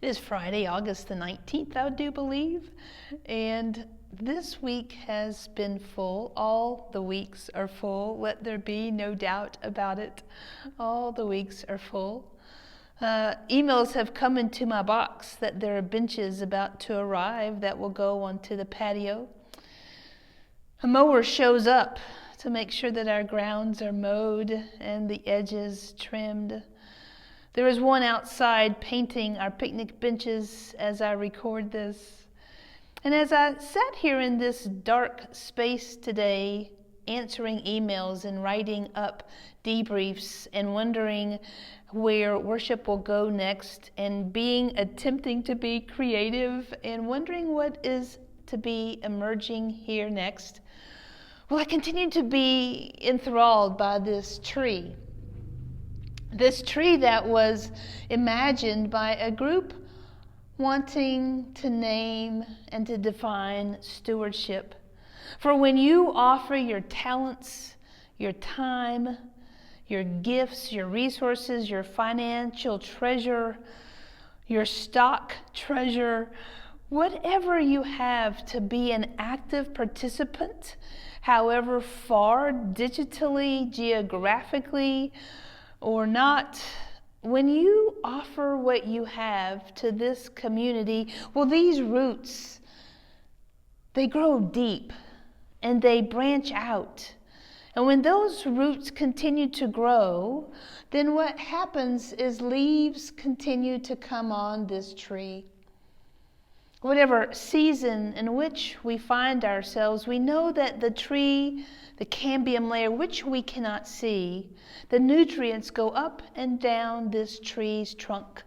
It is Friday, August the 19th, I do believe, and this week has been full. All the weeks are full. Let there be no doubt about it. All the weeks are full. Emails have come into my box that there are benches about to arrive that will go onto the patio. A mower shows up to make sure that our grounds are mowed and the edges trimmed. There is one outside painting our picnic benches as I record this. And as I sat here in this dark space today, answering emails and writing up debriefs and wondering where worship will go next and attempting to be creative and wondering what is to be emerging here next, well, I continue to be enthralled by this tree. This tree that was imagined by a group wanting to name and to define stewardship. For when you offer your talents, your time, your gifts, your resources, your financial treasure, your stock treasure, whatever you have to be an active participant, however far digitally, geographically, or not, when you offer what you have to this community, well, these roots, they grow deep and they branch out. And when those roots continue to grow, then what happens is leaves continue to come on this tree. Whatever season in which we find ourselves, we know that the tree, the cambium layer, which we cannot see, the nutrients go up and down this tree's trunk.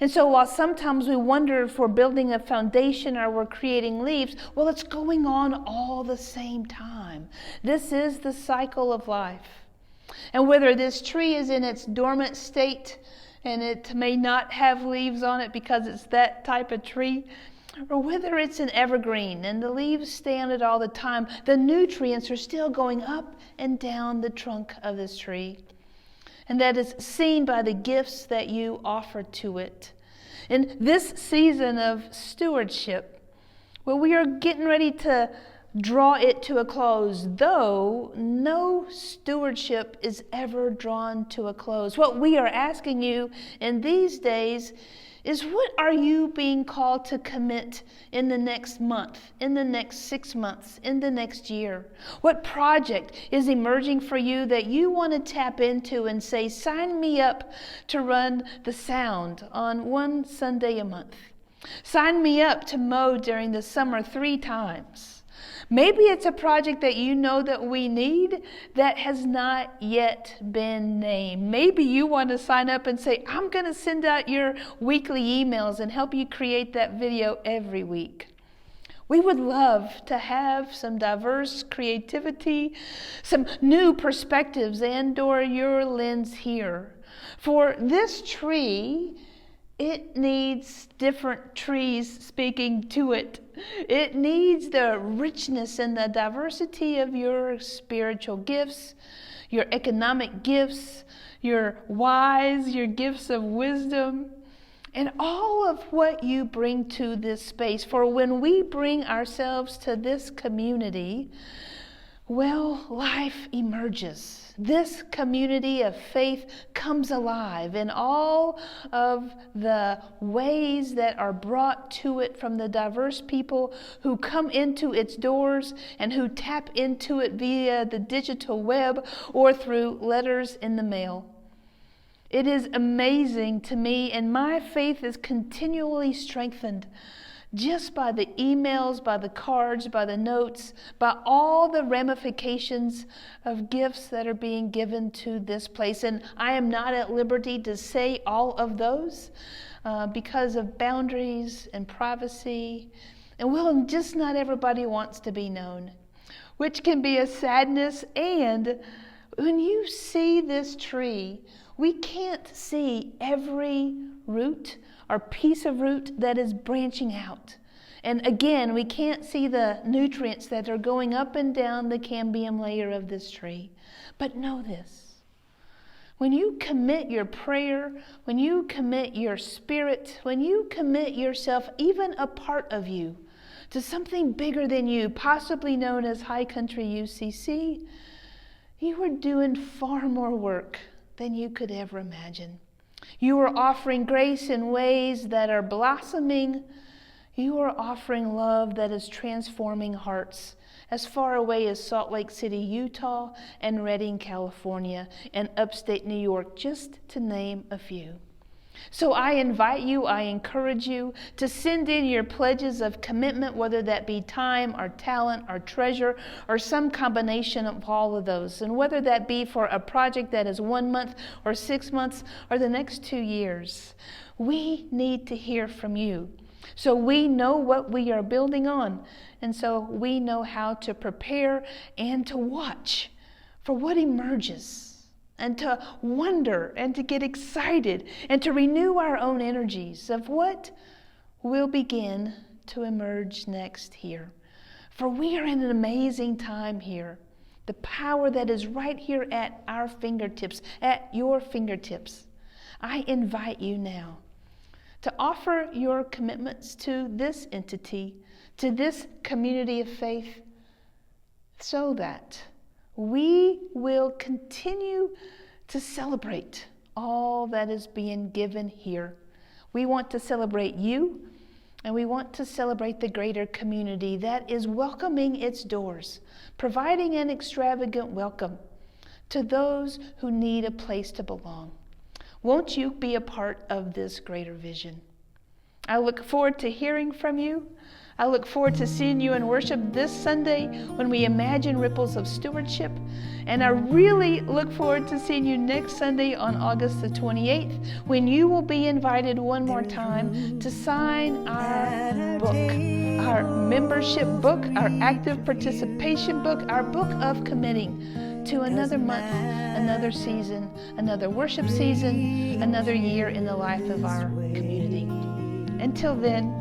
And so while sometimes we wonder if we're building a foundation or we're creating leaves, well, it's going on all the same time. This is the cycle of life. And whether this tree is in its dormant state and it may not have leaves on it because it's that type of tree, or whether it's an evergreen and the leaves stay on it all the time, the nutrients are still going up and down the trunk of this tree. And that is seen by the gifts that you offer to it. In this season of stewardship, well, we are getting ready to draw it to a close, though no stewardship is ever drawn to a close. What we are asking you in these days is, what are you being called to commit in the next month, in the next 6 months, in the next year? What project is emerging for you that you want to tap into and say, sign me up to run the sound on one Sunday a month. Sign me up to mow during the summer 3 times. Maybe it's a project that you know that we need that has not yet been named. Maybe you want to sign up and say, I'm going to send out your weekly emails and help you create that video every week. We would love to have some diverse creativity, some new perspectives and/or your lens here. For this tree, it needs different trees speaking to it. It needs the richness and the diversity of your spiritual gifts, your economic gifts, your wise, your gifts of wisdom, and all of what you bring to this space. For when we bring ourselves to this community, well, life emerges. This community of faith comes alive in all of the ways that are brought to it from the diverse people who come into its doors and who tap into it via the digital web or through letters in the mail. It is amazing to me, and my faith is continually strengthened just by the emails, by the cards, by the notes, by all the ramifications of gifts that are being given to this place. And I am not at liberty to say all of those because of boundaries and privacy. And well, just not everybody wants to be known, which can be a sadness. And when you see this tree, we can't see every root or piece of root that is branching out. And again, we can't see the nutrients that are going up and down the cambium layer of this tree. But know this. When you commit your prayer, when you commit your spirit, when you commit yourself, even a part of you, to something bigger than you, possibly known as HCUCC, you are doing far more work than you could ever imagine. You are offering grace in ways that are blossoming. You are offering love that is transforming hearts as far away as Salt Lake City, Utah, and Redding, California, and upstate New York, just to name a few. So I invite you, I encourage you to send in your pledges of commitment, whether that be time or talent or treasure or some combination of all of those. And whether that be for a project that is 1 month or 6 months or the next 2 years. We need to hear from you. So we know what we are building on. And so we know how to prepare and to watch for what emerges. And to wonder and to get excited and to renew our own energies of what will begin to emerge next here. For we are in an amazing time here. The power that is right here at our fingertips, at your fingertips. I invite you now to offer your commitments to this entity, to this community of faith, so that we will continue to celebrate all that is being given here. We want to celebrate you, and we want to celebrate the greater community that is welcoming its doors, providing an extravagant welcome to those who need a place to belong. Won't you be a part of this greater vision? I look forward to hearing from you. I look forward to seeing you in worship this Sunday when we imagine ripples of stewardship. And I really look forward to seeing you next Sunday on August the 28th when you will be invited one more time to sign our book, our membership book, our active participation book, our book of committing to another month, another season, another worship season, another year in the life of our community. Until then,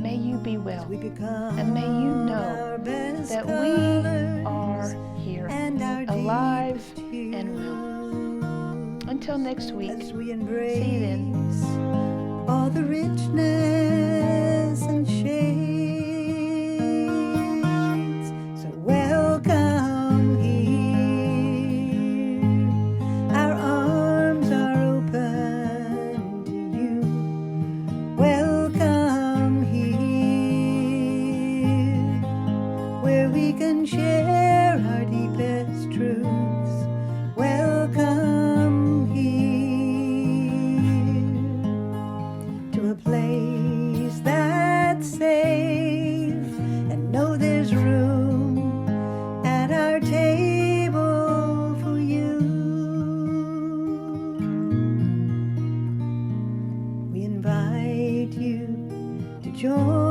may you be well, and may you know that we are here, alive and well. Until next week, see you then. All the richness and shades, so welcome here. Our arms are open to you. Welcome here, where we can share our deepest truths. Welcome here, to a place that's safe, and know there's room at our table for you. We invite you to join